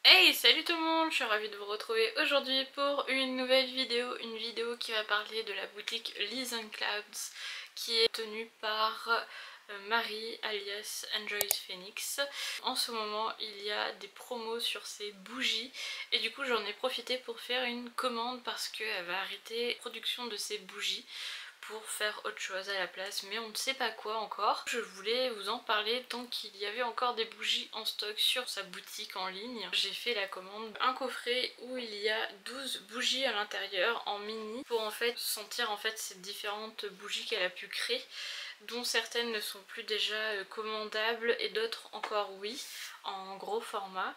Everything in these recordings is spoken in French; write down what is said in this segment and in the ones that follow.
Hey, salut tout le monde, je suis ravie de vous retrouver aujourd'hui pour une nouvelle vidéo, une vidéo qui va parler de la boutique Liz & Clouds qui est tenue par Marie alias Enjoy's Phoenix. En ce moment il y a des promos sur ces bougies et du coup j'en ai profité pour faire une commande parce qu'elle va arrêter la production de ces bougies pour faire autre chose à la place, mais on ne sait pas quoi encore. Je voulais vous en parler tant qu'il y avait encore des bougies en stock sur sa boutique en ligne. J'ai fait la commande, un coffret où il y a 12 bougies à l'intérieur en mini pour en fait sentir en fait ces différentes bougies qu'elle a pu créer, dont certaines ne sont plus déjà commandables et d'autres encore oui, en gros format.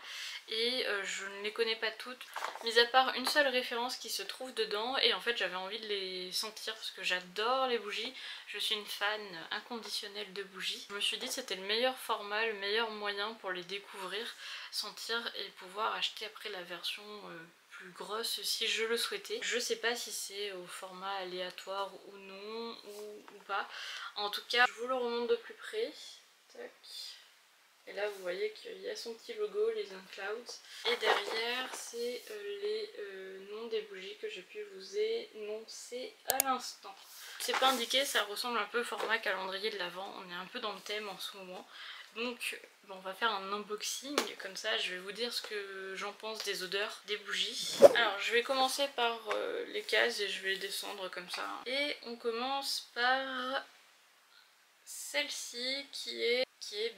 Et je ne les connais pas toutes, mis à part une seule référence qui se trouve dedans, et en fait j'avais envie de les sentir parce que j'adore les bougies, je suis une fan inconditionnelle de bougies. Je me suis dit que c'était le meilleur format, le meilleur moyen pour les découvrir, sentir et pouvoir acheter après la version plus grosse si je le souhaitais. Je sais pas si c'est au format aléatoire ou non ou pas, en tout cas je vous le remonte de plus près. Tac. Et là vous voyez qu'il y a son petit logo, les Clouds. Et derrière c'est les noms des bougies que j'ai pu vous énoncer à l'instant. C'est pas indiqué, ça ressemble un peu au format calendrier de l'Avent, on est un peu dans le thème en ce moment. Donc bon, on va faire un unboxing, comme ça je vais vous dire ce que j'en pense des odeurs des bougies. Alors je vais commencer par les cases et je vais descendre comme ça. Et on commence par celle-ci qui est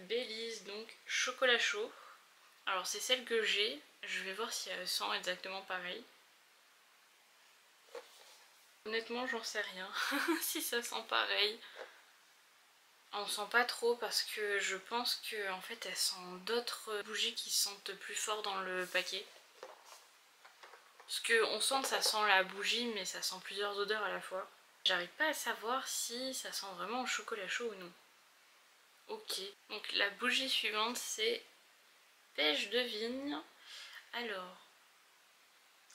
Belize, donc chocolat chaud. Alors c'est celle que j'ai, je vais voir si elle sent exactement pareil. Honnêtement j'en sais rien si ça sent pareil. On sent pas trop parce que je pense que en fait elles sentent d'autres bougies qui sentent plus fort dans le paquet. Parce qu'on sent que ça sent la bougie mais ça sent plusieurs odeurs à la fois. J'arrive pas à savoir si ça sent vraiment au chocolat chaud ou non. Ok, donc la bougie suivante c'est pêche de vigne. Alors,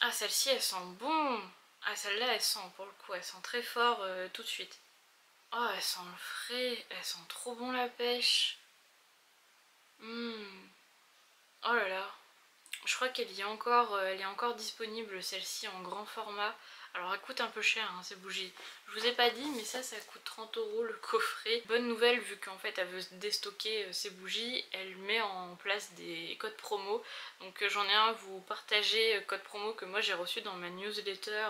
ah celle-ci elle sent bon. Ah celle-là elle sent pour le coup, elle sent très fort tout de suite. Oh elle sent le frais, elle sent trop bon la pêche. Oh là là. Je crois qu'elle y est encore, elle est encore disponible celle-ci en grand format. Alors elle coûte un peu cher hein, ces bougies. Je vous ai pas dit mais ça coûte 30 € le coffret. Bonne nouvelle vu qu'en fait elle veut déstocker ces bougies, elle met en place des codes promo. Donc j'en ai un à vous partager, code promo que moi j'ai reçu dans ma newsletter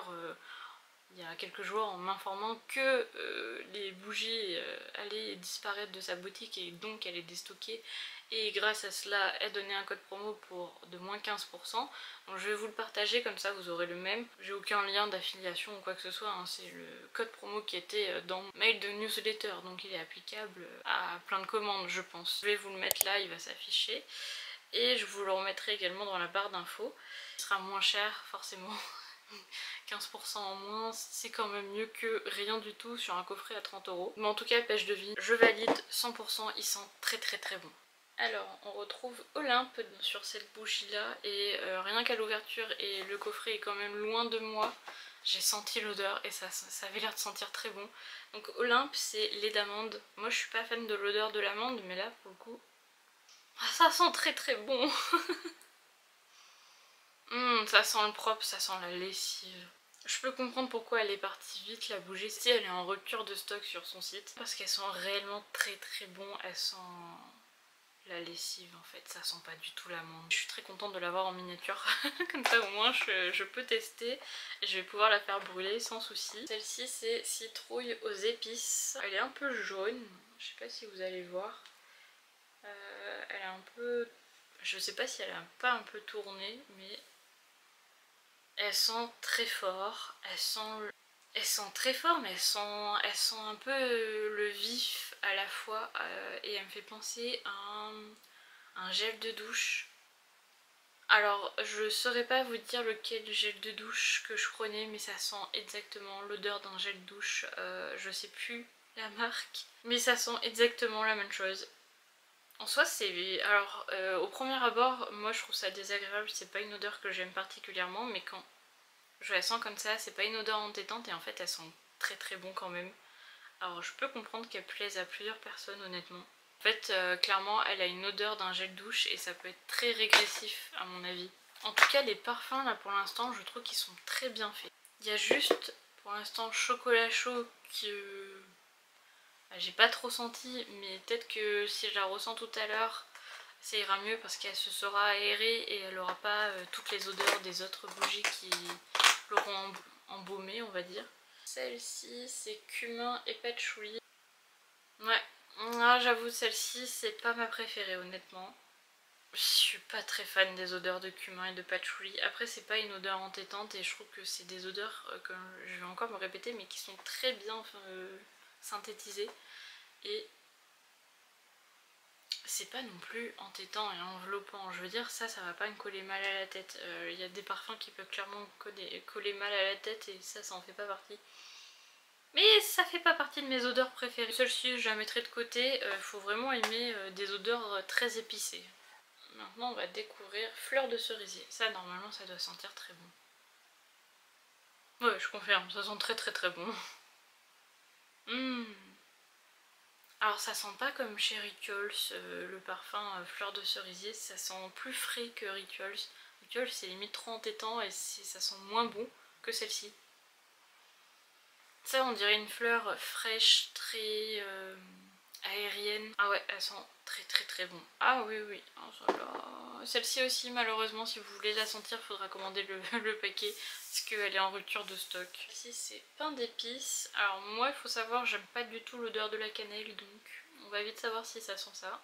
il y a quelques jours en m'informant que les bougies allaient disparaître de sa boutique et donc elle est déstockée. Et grâce à cela, elle donnait un code promo pour de moins 15%. Donc je vais vous le partager comme ça vous aurez le même. J'ai aucun lien d'affiliation ou quoi que ce soit, hein. C'est le code promo qui était dans le mail de newsletter. Donc il est applicable à plein de commandes je pense. Je vais vous le mettre là, il va s'afficher. Et je vous le remettrai également dans la barre d'infos. Il sera moins cher forcément. 15% en moins, c'est quand même mieux que rien du tout sur un coffret à 30 €. Mais en tout cas, pêche de vigne, je valide 100%, il sent très très très bon. Alors, on retrouve Olympe sur cette bougie là et rien qu'à l'ouverture et le coffret est quand même loin de moi, j'ai senti l'odeur et ça avait l'air de sentir très bon. Donc Olympe c'est lait d'amande. Moi je suis pas fan de l'odeur de l'amande mais là pour le coup, ça sent très très bon. Ça sent le propre, ça sent la lessive. Je peux comprendre pourquoi elle est partie vite la bougie si elle est en rupture de stock sur son site. Parce qu'elle sent réellement très très bon, elle sent la lessive en fait, ça sent pas du tout l'amande. Je suis très contente de l'avoir en miniature, comme ça au moins je peux tester et je vais pouvoir la faire brûler sans souci. Celle-ci c'est citrouille aux épices, elle est un peu jaune, je sais pas si vous allez voir. Elle est un peu, je sais pas si elle a pas un peu tourné mais elle sent très fort, elle sent très fort mais elle sent un peu le vif à la fois et elle me fait penser à un gel de douche. Alors je saurais pas vous dire lequel gel de douche que je prenais mais ça sent exactement l'odeur d'un gel de douche, je sais plus la marque mais ça sent exactement la même chose. En soi c'est... Alors au premier abord moi je trouve ça désagréable, c'est pas une odeur que j'aime particulièrement mais quand je la sens comme ça, c'est pas une odeur entêtante et en fait elle sent très très bon quand même. Alors je peux comprendre qu'elle plaise à plusieurs personnes honnêtement. En fait clairement elle a une odeur d'un gel douche et ça peut être très régressif à mon avis. En tout cas les parfums là pour l'instant je trouve qu'ils sont très bien faits. Il y a juste pour l'instant chocolat chaud que j'ai pas trop senti, mais peut-être que si je la ressens tout à l'heure ça ira mieux parce qu'elle se sera aérée et elle aura pas toutes les odeurs des autres bougies qui l'auront embaumée on va dire. Celle-ci c'est cumin et patchouli. Ouais, ah, j'avoue celle-ci c'est pas ma préférée honnêtement. Je suis pas très fan des odeurs de cumin et de patchouli. Après c'est pas une odeur entêtante et je trouve que c'est des odeurs, comme je vais encore me répéter, mais qui sont très bien synthétisées. Et c'est pas non plus entêtant et enveloppant. Je veux dire ça va pas me coller mal à la tête. Il y a des parfums qui peuvent clairement coller mal à la tête et ça en fait pas partie. Mais ça fait pas partie de mes odeurs préférées. Celle-ci je la mettrai de côté. Faut vraiment aimer des odeurs très épicées. Maintenant on va découvrir fleur de cerisier. Ça normalement ça doit sentir très bon. Ouais je confirme, ça sent très très très bon. Alors ça sent pas comme chez Rituals, le parfum fleur de cerisier, ça sent plus frais que Rituals. Rituals c'est limite trop entêtant et ça sent moins bon que celle-ci. Ça on dirait une fleur fraîche, très aérienne. Ah ouais, elle sent très très très bon. Ah oui oui, oh, celle-ci aussi malheureusement si vous voulez la sentir il faudra commander le paquet parce qu'elle est en rupture de stock. Ici c'est pain d'épices. Alors moi il faut savoir j'aime pas du tout l'odeur de la cannelle donc on va vite savoir si ça sent ça.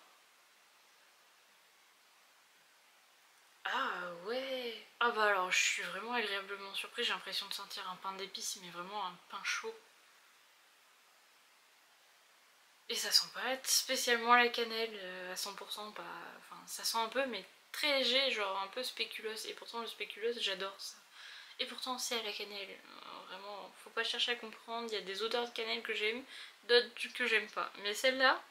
Ah ouais. Ah bah alors je suis vraiment agréablement surprise, j'ai l'impression de sentir un pain d'épices mais vraiment un pain chaud. Et ça sent pas spécialement la cannelle à 100%, pas... enfin ça sent un peu mais très léger, genre un peu spéculoos. Et pourtant le spéculoos j'adore ça. Et pourtant c'est à la cannelle, vraiment faut pas chercher à comprendre, il y a des odeurs de cannelle que j'aime, d'autres que j'aime pas. Mais celle-là,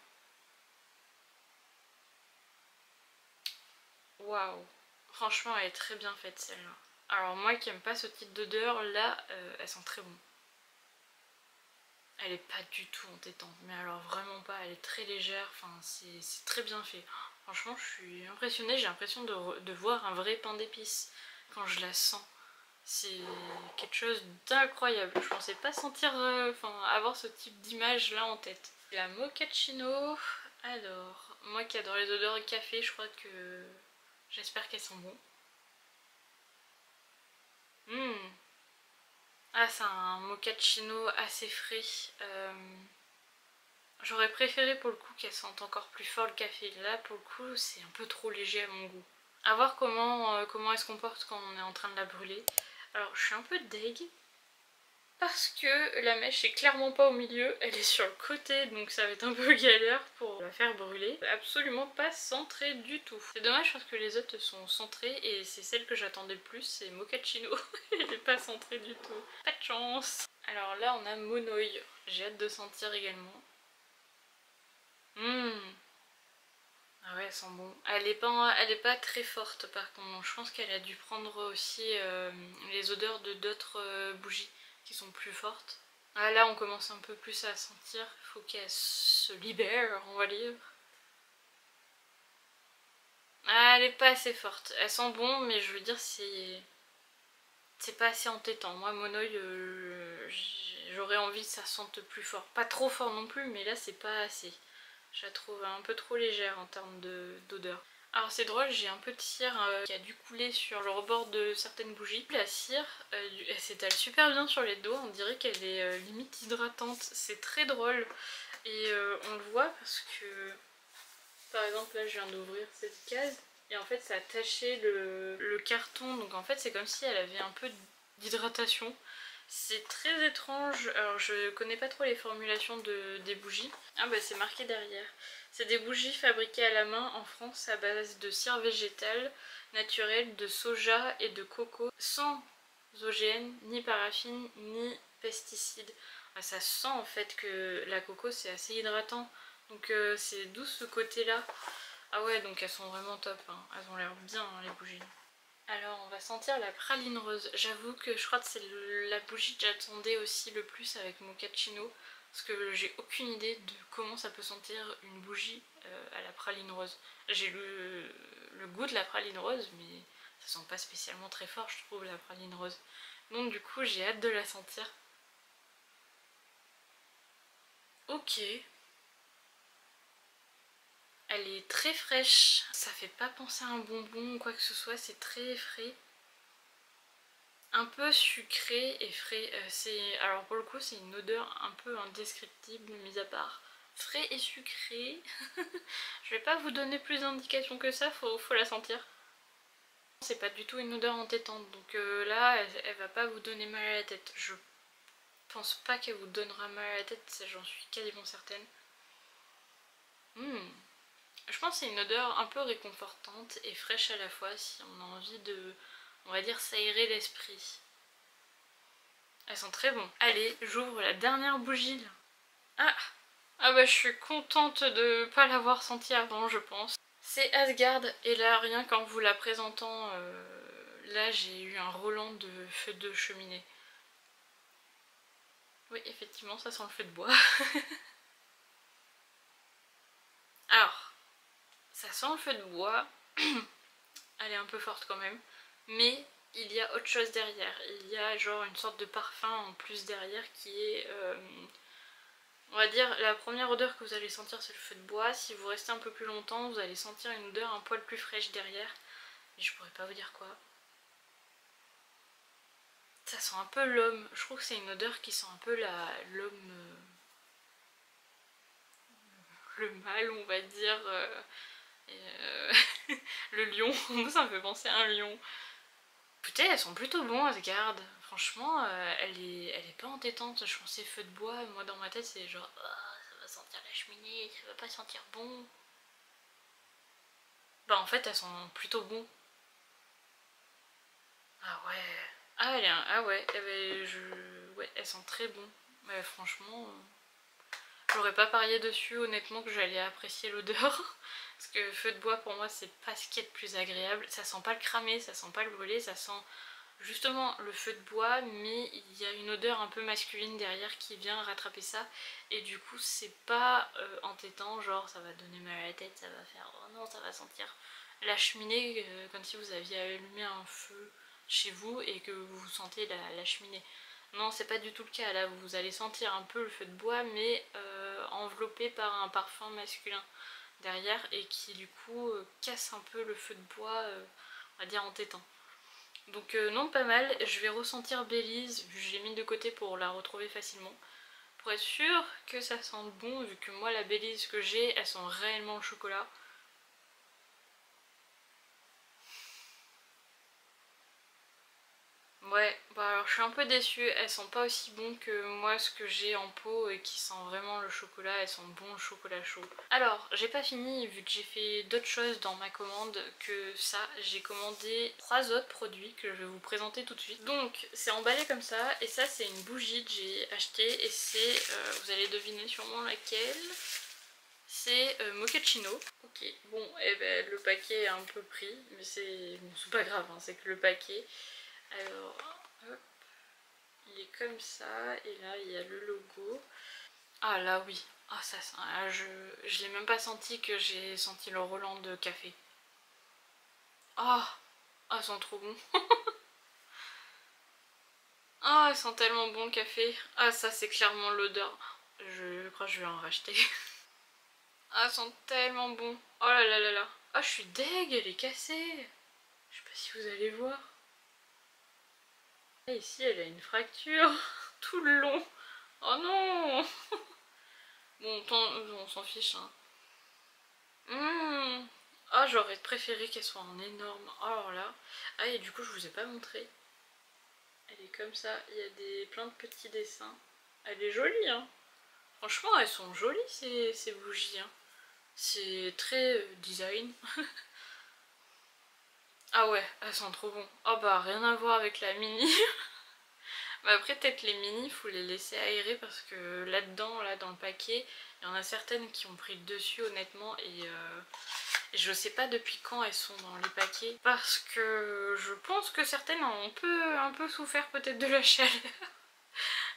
waouh, franchement elle est très bien faite celle-là. Alors moi qui aime pas ce type d'odeur, là elle sent très bon. Elle est pas du tout entêtante, mais alors vraiment pas, elle est très légère, enfin c'est très bien fait. Franchement je suis impressionnée, j'ai l'impression de voir un vrai pain d'épices quand je la sens. C'est quelque chose d'incroyable, je pensais pas sentir, avoir ce type d'image là en tête. La mochaccino, alors, moi qui adore les odeurs de café, je crois que j'espère qu'elles sont bonnes. Ah c'est un mochaccino assez frais. J'aurais préféré pour le coup qu'elle sente encore plus fort le café. Là pour le coup c'est un peu trop léger à mon goût. A voir comment elle se comporte quand on est en train de la brûler. Alors je suis un peu deg parce que la mèche est clairement pas au milieu, elle est sur le côté donc ça va être un peu galère pour la faire brûler. Absolument pas centrée du tout. C'est dommage parce que les autres sont centrées et c'est celle que j'attendais le plus, c'est mochaccino. Elle est pas centrée du tout. Pas de chance. Alors là on a Monoï, j'ai hâte de sentir également. Ah ouais, elle sent bon. Elle est pas très forte par contre, je pense qu'elle a dû prendre aussi les odeurs de d'autres bougies qui sont plus fortes. Ah là on commence un peu plus à sentir, il faut qu'elle se libère on va dire. Ah elle est pas assez forte, elle sent bon mais je veux dire c'est pas assez entêtant. Moi mon oeil j'aurais envie que ça sente plus fort. Pas trop fort non plus mais là c'est pas assez. Je la trouve un peu trop légère en termes d'odeur. Alors c'est drôle, j'ai un peu de cire qui a dû couler sur le rebord de certaines bougies. La cire, elle s'étale super bien sur les doigts, on dirait qu'elle est limite hydratante. C'est très drôle et on le voit parce que par exemple là je viens d'ouvrir cette case et en fait ça a taché le carton, donc en fait c'est comme si elle avait un peu d'hydratation. C'est très étrange, alors je connais pas trop les formulations des bougies. Ah bah c'est marqué derrière. C'est des bougies fabriquées à la main en France à base de cire végétale naturelle, de soja et de coco, sans OGM, ni paraffine, ni pesticides. Ah, ça sent en fait que la coco c'est assez hydratant, donc c'est doux ce côté là. Ah ouais donc elles sont vraiment top, hein. Elles ont l'air bien hein, les bougies. Alors on va sentir la praline rose. J'avoue que je crois que c'est la bougie que j'attendais aussi le plus avec mochaccino. parce que j'ai aucune idée de comment ça peut sentir une bougie à la praline rose. J'ai le goût de la praline rose, mais ça sent pas spécialement très fort, je trouve, la praline rose. Donc du coup j'ai hâte de la sentir. Ok. Elle est très fraîche, ça fait pas penser à un bonbon ou quoi que ce soit, c'est très frais. Un peu sucré et frais. Alors pour le coup c'est une odeur un peu indescriptible, mis à part frais et sucré. Je vais pas vous donner plus d'indications que ça, faut la sentir. C'est pas du tout une odeur entêtante, donc là elle va pas vous donner mal à la tête. Je pense pas qu'elle vous donnera mal à la tête, j'en suis quasiment certaine. Je pense que c'est une odeur un peu réconfortante et fraîche à la fois si on a envie de, on va dire, s'aérer l'esprit. Elles sont très bon. Allez, j'ouvre la dernière bougie là. Ah bah je suis contente de pas l'avoir senti avant, je pense. C'est Asgard et là rien qu'en vous la présentant, là j'ai eu un Roland de feu de cheminée. Oui effectivement ça sent le feu de bois. Alors, ça sent le feu de bois. Elle est un peu forte quand même, mais il y a autre chose derrière. Il y a genre une sorte de parfum en plus derrière qui est, on va dire, la première odeur que vous allez sentir c'est le feu de bois. Si vous restez un peu plus longtemps vous allez sentir une odeur un poil plus fraîche derrière, mais je pourrais pas vous dire quoi. Ça sent un peu l'homme, je trouve que c'est une odeur qui sent un peu l'homme, le mâle on va dire, le lion, moi ça me fait penser à un lion. Écoutez, elles sont plutôt bons Asgard, franchement elle est pas entêtante, je pensais feu de bois, moi dans ma tête c'est genre oh, ça va sentir la cheminée, ça va pas sentir bon. Bah en fait elles sont plutôt bons. Ah ouais, ah ouais, ouais, elles sont très bons, mais franchement j'aurais pas parié dessus honnêtement que j'allais apprécier l'odeur. Parce que feu de bois pour moi c'est pas ce qui est de plus agréable, ça sent pas le cramé, ça sent pas le brûlé, ça sent justement le feu de bois, mais il y a une odeur un peu masculine derrière qui vient rattraper ça, et du coup c'est pas entêtant, genre ça va donner mal à la tête, ça va faire oh non, ça va sentir la cheminée comme si vous aviez allumé un feu chez vous et que vous sentez la cheminée. Non, c'est pas du tout le cas, là vous allez sentir un peu le feu de bois mais enveloppé par un parfum masculin derrière et qui du coup casse un peu le feu de bois, on va dire entêtant. Donc non, pas mal. Je vais ressentir Belize, vu que je l'ai mis de côté pour la retrouver facilement. Pour être sûr que ça sente bon, vu que moi la Belize que j'ai, elles sont réellement au chocolat. Ouais, bah alors je suis un peu déçue, elles sont pas aussi bonnes que moi ce que j'ai en pot et qui sent vraiment le chocolat, elles sont bons le chocolat chaud. Alors, j'ai pas fini vu que j'ai fait d'autres choses dans ma commande que ça. J'ai commandé 3 autres produits que je vais vous présenter tout de suite. Donc, c'est emballé comme ça et ça c'est une bougie que j'ai achetée et c'est, vous allez deviner sûrement laquelle. C'est Mochaccino. Ok, bon, et ben le paquet est un peu pris, mais c'est bon, c'est pas grave, hein, c'est que le paquet. Alors, hop, il est comme ça, et là il y a le logo. Ah là oui, ah ça sent, ah, je l'ai même pas senti que j'ai senti le Roland de café. Ah, elles sont trop bons. Ah, elles sont tellement bons le café. Ah ça c'est clairement l'odeur. Je crois que je vais en racheter. Ah, elles sont tellement bons. Oh là là là là. Ah, je suis deg, elle est cassée. Je sais pas si vous allez voir. Et ici elle a une fracture tout le long. Oh non. Bon, on s'en fiche hein. Ah, j'aurais préféré qu'elle soit en énorme. Oh, alors là. Ah, et du coup je vous ai pas montré. Elle est comme ça, il y a plein de petits dessins. Elle est jolie hein. Franchement elles sont jolies ces bougies hein. C'est très design. Ah ouais, elles sont trop bon. Oh bah rien à voir avec la mini. Mais après peut-être les mini faut les laisser aérer parce que là-dedans, là dans le paquet, il y en a certaines qui ont pris le dessus honnêtement et je sais pas depuis quand elles sont dans les paquets parce que je pense que certaines ont un peu souffert peut-être de la chaleur.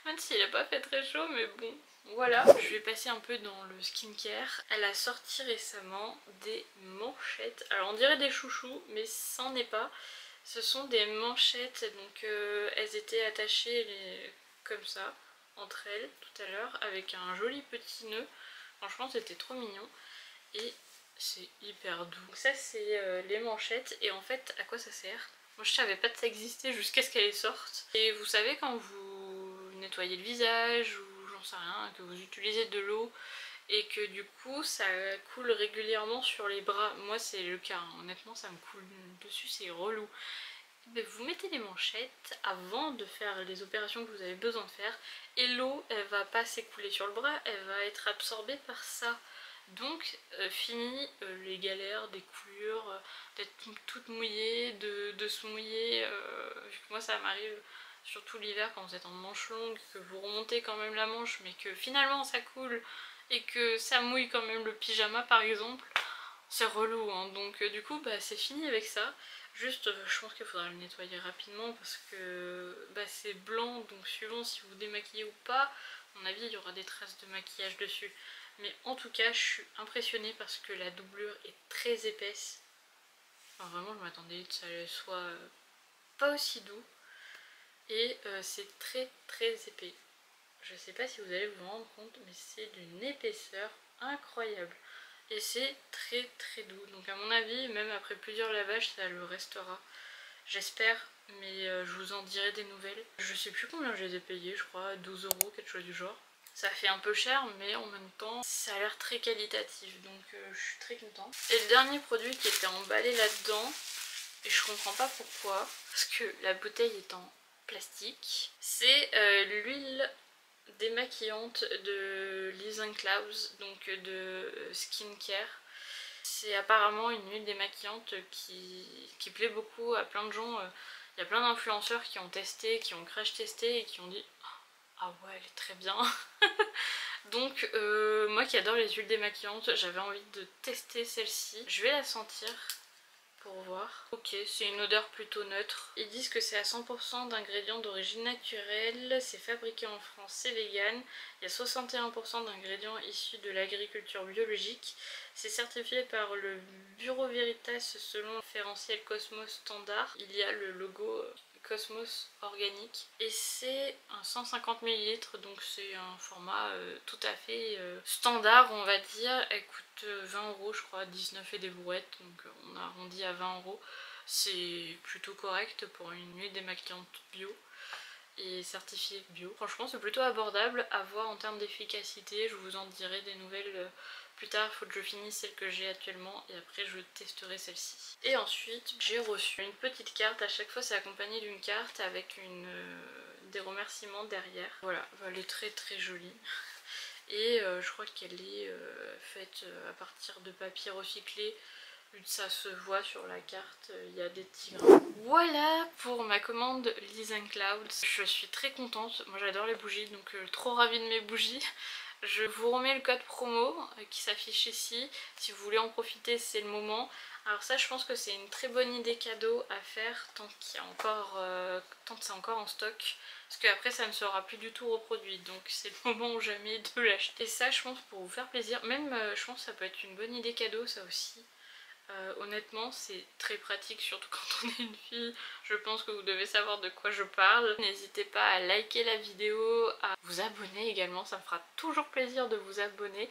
Même s'il n'a pas fait très chaud, mais bon. Voilà, je vais passer un peu dans le skincare. Elle a sorti récemment des manchettes. Alors on dirait des chouchous, mais ça n'en est pas. Ce sont des manchettes, donc elles étaient attachées comme ça, entre elles, tout à l'heure, avec un joli petit nœud. Franchement, c'était trop mignon. Et c'est hyper doux. Donc ça, c'est les manchettes. Et en fait, à quoi ça sert? Moi, je savais pas que ça existait jusqu'à ce qu'elles sortent. Et vous savez, quand vous nettoyez le visage, ou j'en sais rien, que vous utilisez de l'eau, et que du coup ça coule régulièrement sur les bras, moi c'est le cas, hein. Honnêtement ça me coule dessus, c'est relou. Vous mettez les manchettes avant de faire les opérations que vous avez besoin de faire, et l'eau elle va pas s'écouler sur le bras, elle va être absorbée par ça. Donc fini les galères des coulures, d'être toute mouillée, de se mouiller. Moi ça m'arrive surtout l'hiver quand vous êtes en manche longue, que vous remontez quand même la manche mais que finalement ça coule et que ça mouille quand même le pyjama par exemple. C'est relou, hein. Donc du coup bah, c'est fini avec ça. Juste je pense qu'il faudra le nettoyer rapidement parce que bah, c'est blanc, donc suivant si vous démaquillez ou pas, à mon avis il y aura des traces de maquillage dessus. Mais en tout cas je suis impressionnée parce que la doublure est très épaisse. Enfin vraiment je m'attendais que ça soit pas aussi doux. Et c'est très très épais. Je sais pas si vous allez vous rendre compte, mais c'est d'une épaisseur incroyable. Et c'est très très doux. Donc à mon avis, même après plusieurs lavages, ça le restera. J'espère, mais je vous en dirai des nouvelles. Je sais plus combien je les ai payés, je crois 12 €, quelque chose du genre. Ça fait un peu cher, mais en même temps, ça a l'air très qualitatif, donc je suis très contente. Et le dernier produit qui était emballé là-dedans, et je comprends pas pourquoi, parce que la bouteille est en plastique, c'est l'huile démaquillante de Liz Clouds, donc de skincare. C'est apparemment une huile démaquillante qui plaît beaucoup à plein de gens. Il y a plein d'influenceurs qui ont testé, qui ont crash testé et qui ont dit ah ouais elle est très bien. Donc moi qui adore les huiles démaquillantes, j'avais envie de tester celle-ci. Je vais la sentir pour voir. Ok, c'est une odeur plutôt neutre. Ils disent que c'est à 100% d'ingrédients d'origine naturelle, c'est fabriqué en France, c'est vegan. Il y a 61% d'ingrédients issus de l'agriculture biologique. C'est certifié par le Bureau Veritas selon le référentiel Cosmos Standard. Il y a le logo Cosmos organique et c'est un 150 ml, donc c'est un format tout à fait standard on va dire. Elle coûte 20 € je crois, 19 et des brouettes, donc on a arrondi à 20 €. C'est plutôt correct pour une huile démaquillante bio et certifiée bio. Franchement c'est plutôt abordable, à voir en termes d'efficacité, je vous en dirai des nouvelles plus tard. Il faut que je finisse celle que j'ai actuellement et après je testerai celle-ci. Et ensuite j'ai reçu une petite carte, à chaque fois c'est accompagné d'une carte avec des remerciements derrière. Voilà, elle est très très jolie. Et je crois qu'elle est faite à partir de papier recyclé. Ça se voit sur la carte, il y a des tigres. Voilà pour ma commande Liz Clouds. Je suis très contente, moi j'adore les bougies, donc trop ravie de mes bougies. Je vous remets le code promo qui s'affiche ici, si vous voulez en profiter c'est le moment. Alors ça je pense que c'est une très bonne idée cadeau à faire tant qu'il y a encore, tant que c'est encore en stock. Parce qu'après ça ne sera plus du tout reproduit, donc c'est le moment ou jamais de l'acheter. Et ça je pense pour vous faire plaisir, même je pense que ça peut être une bonne idée cadeau ça aussi. Honnêtement c'est très pratique, surtout quand on est une fille. Je pense que vous devez savoir de quoi je parle. N'hésitez pas à liker la vidéo, à vous abonner également, ça me fera toujours plaisir de vous abonner,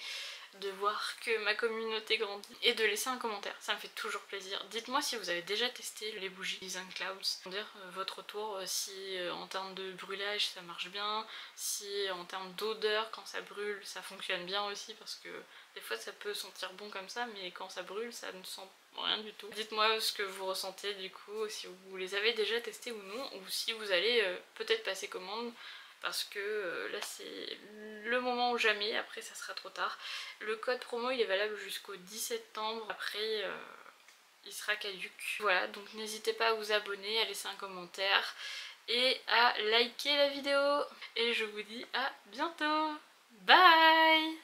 de voir que ma communauté grandit et de laisser un commentaire, ça me fait toujours plaisir. Dites-moi si vous avez déjà testé les bougies Liz Clouds, dire votre retour, si en termes de brûlage ça marche bien, si en termes d'odeur quand ça brûle ça fonctionne bien aussi, parce que des fois ça peut sentir bon comme ça mais quand ça brûle ça ne sent rien du tout. Dites-moi ce que vous ressentez du coup, si vous les avez déjà testés ou non, ou si vous allez peut-être passer commande, parce que là c'est le moment ou jamais, après ça sera trop tard. Le code promo il est valable jusqu'au 10 septembre, après il sera caduc. Voilà, donc n'hésitez pas à vous abonner, à laisser un commentaire et à liker la vidéo. Et je vous dis à bientôt. Bye!